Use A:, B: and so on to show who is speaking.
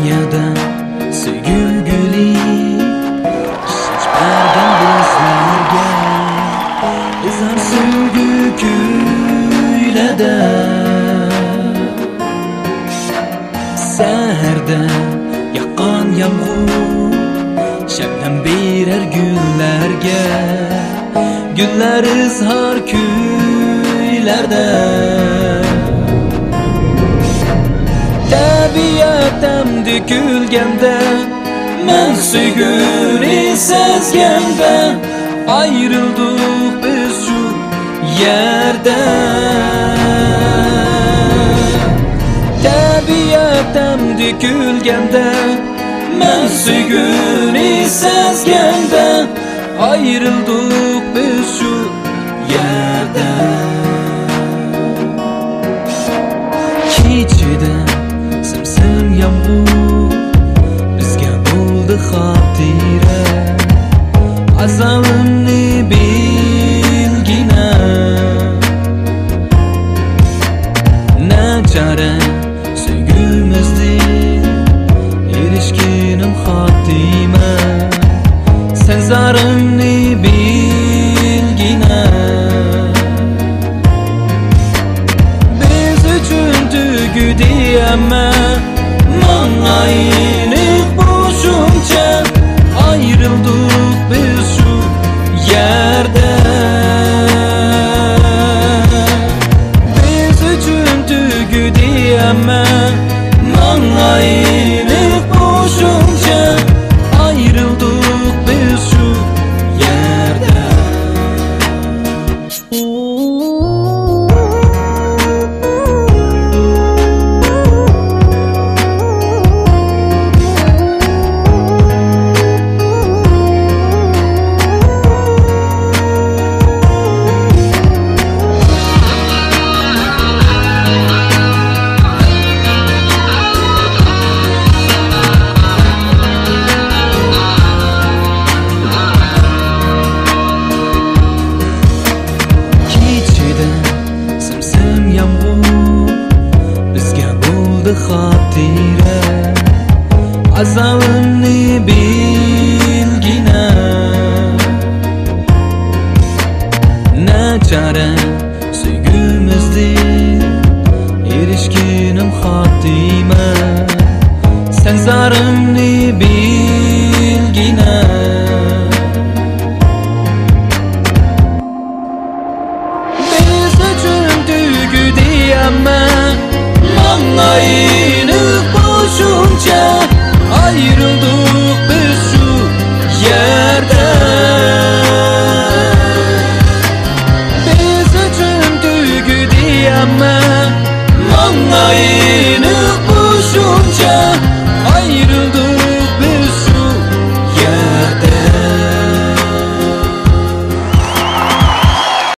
A: dünyada sevgili saçlardan bizlerge izar sevgi küylede seherde yakan yağmur şebnem birer güllerge güller izhar küylerde tabiatem dökülgende men söygünü sezgende ayrıldık biz şu yerde tabiatem dökülgende men söygünü sezgende ayrıldık biz şu yerde keçide simsim yağmur bizga bo'ldi xotira azabimni bilgina nachara sevgimizdi erishginim xotima sen zarimni bilgina biz uchun tugudi amma mang'aylik boshuncha ayrıldık biz şu yerde biz uchun tugudi amma mang'aylik boshuncha ayrıldık biz şu yerde xotira azabimni bilgina nachara sevgimizdi erishginim xotima sen zarimni bilgina biz uchun tugudi amma mang'aylik